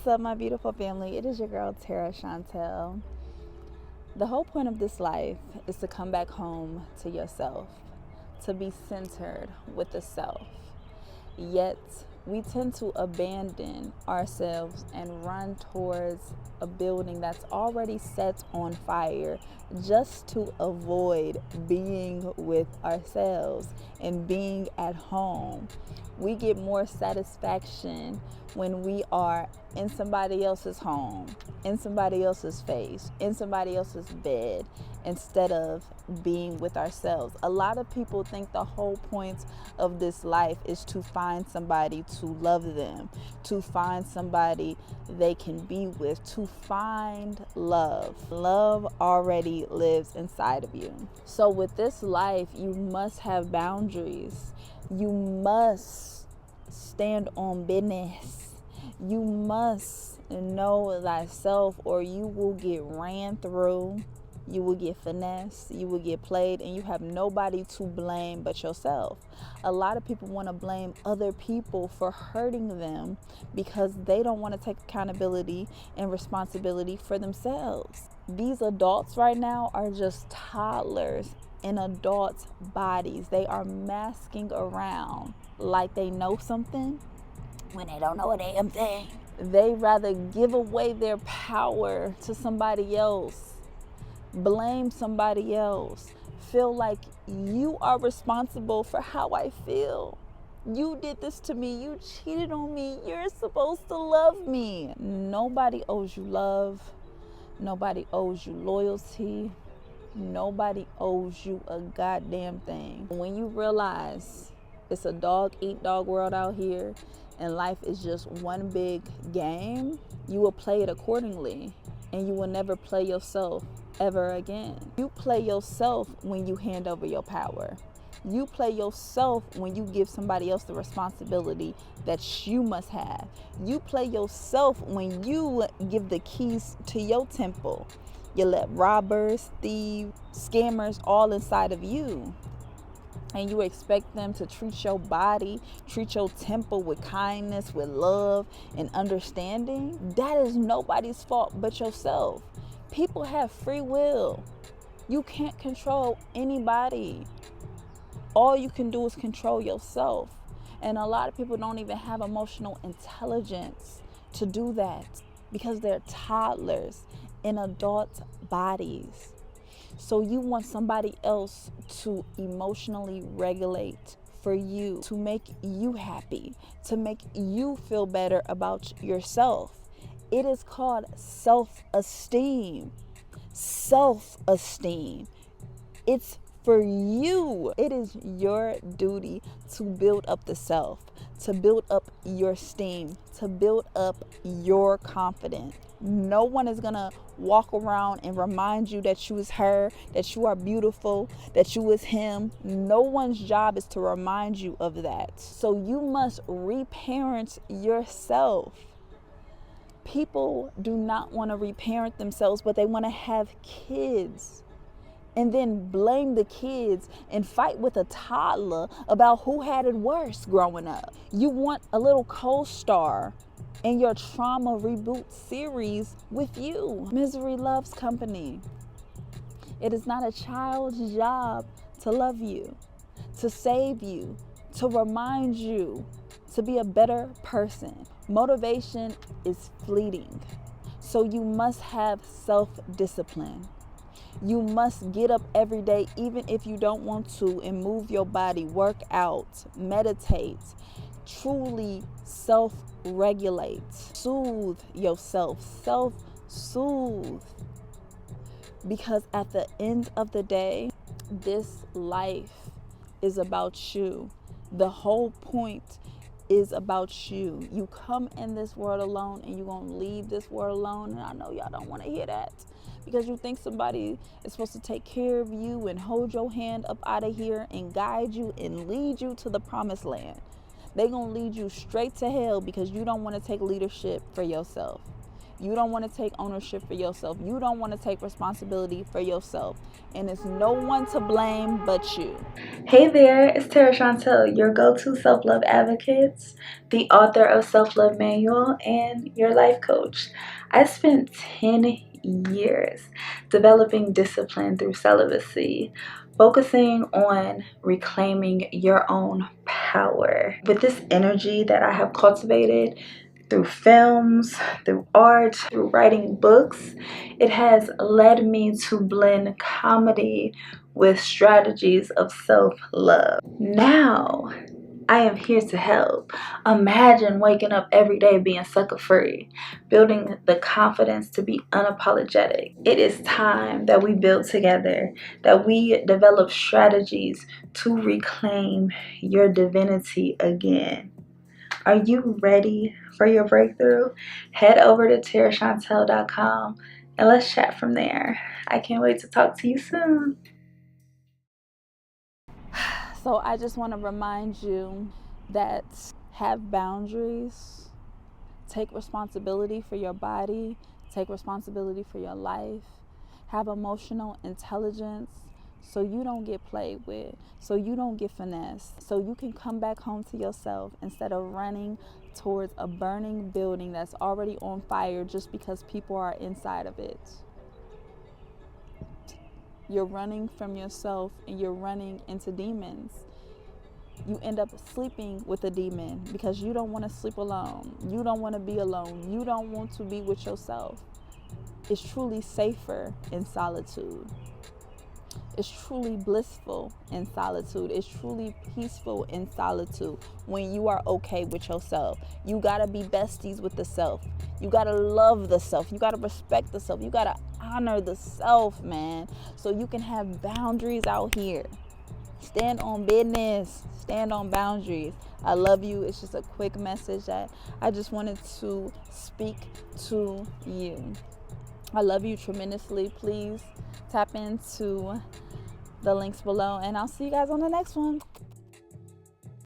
What's up, my beautiful family? It is your girl, TeraChantelle. The whole point of this life is to come back home to yourself, to be centered with the self. Yet, we tend to abandon ourselves and run towards a building that's already set on fire just to avoid being with ourselves and being at home. We get more satisfaction when we are in somebody else's home, in somebody else's face, in somebody else's bed, instead of being with ourselves. A lot of people think the whole point of this life is to find somebody to love them, to find somebody they can be with, to find love. Love already lives inside of you. So with this life, you must have boundaries. You must stand on business. You must know thyself, or you will get ran through, you will get finessed, you will get played, and you have nobody to blame but yourself. A lot of people want to blame other people for hurting them because they don't want to take accountability and responsibility for themselves. These adults right now are just toddlers in adults' bodies. They are masking around like they know something when they don't know a damn thing. They rather give away their power to somebody else, blame somebody else, feel like you are responsible for how I feel. You did this to me, you cheated on me, you're supposed to love me. Nobody owes you love, nobody owes you loyalty, nobody owes you a goddamn thing. When you realize it's a dog-eat-dog world out here, and life is just one big game, you will play it accordingly, and you will never play yourself ever again. You play yourself when you hand over your power. You play yourself when you give somebody else the responsibility that you must have. You play yourself when you give the keys to your temple. You let robbers, thieves, scammers all inside of you. And you expect them to treat your body, treat your temple with kindness, with love and understanding. That is nobody's fault but yourself. People have free will. You can't control anybody. All you can do is control yourself. And a lot of people don't even have emotional intelligence to do that because they're toddlers in adult bodies. So you want somebody else to emotionally regulate for you, to make you happy, to make you feel better about yourself. It is called self-esteem. Self-esteem. It's for you. It is your duty to build up the self, to build up your esteem, to build up your confidence. No one is gonna walk around and remind you that you is her, that you are beautiful, that you is him. No one's job is to remind you of that. So you must reparent yourself. People do not want to reparent themselves, but they want to have kids and then blame the kids and fight with a toddler about who had it worse growing up. You want a little co-star in your trauma reboot series with you. Misery loves company. It is not a child's job to love you, to save you, to remind you to be a better person. Motivation is fleeting. So you must have self-discipline. You must get up every day, even if you don't want to, and move your body, work out, meditate, truly self-regulate, soothe yourself, self-soothe. Because at the end of the day, this life is about you. The whole point is about you. You come in this world alone and you're going to leave this world alone. And I know y'all don't want to hear that because you think somebody is supposed to take care of you and hold your hand up out of here and guide you and lead you to the promised land. They're going to lead you straight to hell because you don't want to take leadership for yourself. You don't want to take ownership for yourself. You don't want to take responsibility for yourself. And it's no one to blame but you. Hey there, it's TeraChantelle, your go-to self-love advocate, the author of Self-Love Manual, and your life coach. I spent 10 years developing discipline through celibacy, focusing on reclaiming your own power. With this energy that I have cultivated through films, through art, through writing books, it has led me to blend comedy with strategies of self-love. Now, I am here to help. Imagine waking up every day being sucker free, building the confidence to be unapologetic. It is time that we build together, that we develop strategies to reclaim your divinity again. Are you ready for your breakthrough? Head over to terachantellebusiness.com and let's chat from there. I can't wait to talk to you soon. So I just want to remind you that have boundaries, take responsibility for your body, take responsibility for your life, have emotional intelligence so you don't get played with, so you don't get finessed, so you can come back home to yourself instead of running towards a burning building that's already on fire just because people are inside of it. You're running from yourself and you're running into demons. You end up sleeping with a demon because you don't want to sleep alone. You don't want to be alone. You don't want to be with yourself. It's truly safer in solitude. It's truly blissful in solitude. It's truly peaceful in solitude when you are okay with yourself. You gotta be besties with the self. You gotta love the self. You gotta respect the self. You gotta honor the self, man, so you can have boundaries out here. Stand on business. Stand on boundaries. I love you. It's just a quick message that I just wanted to speak to you. I love you tremendously. Please tap into the links below, and I'll see you guys on the next one.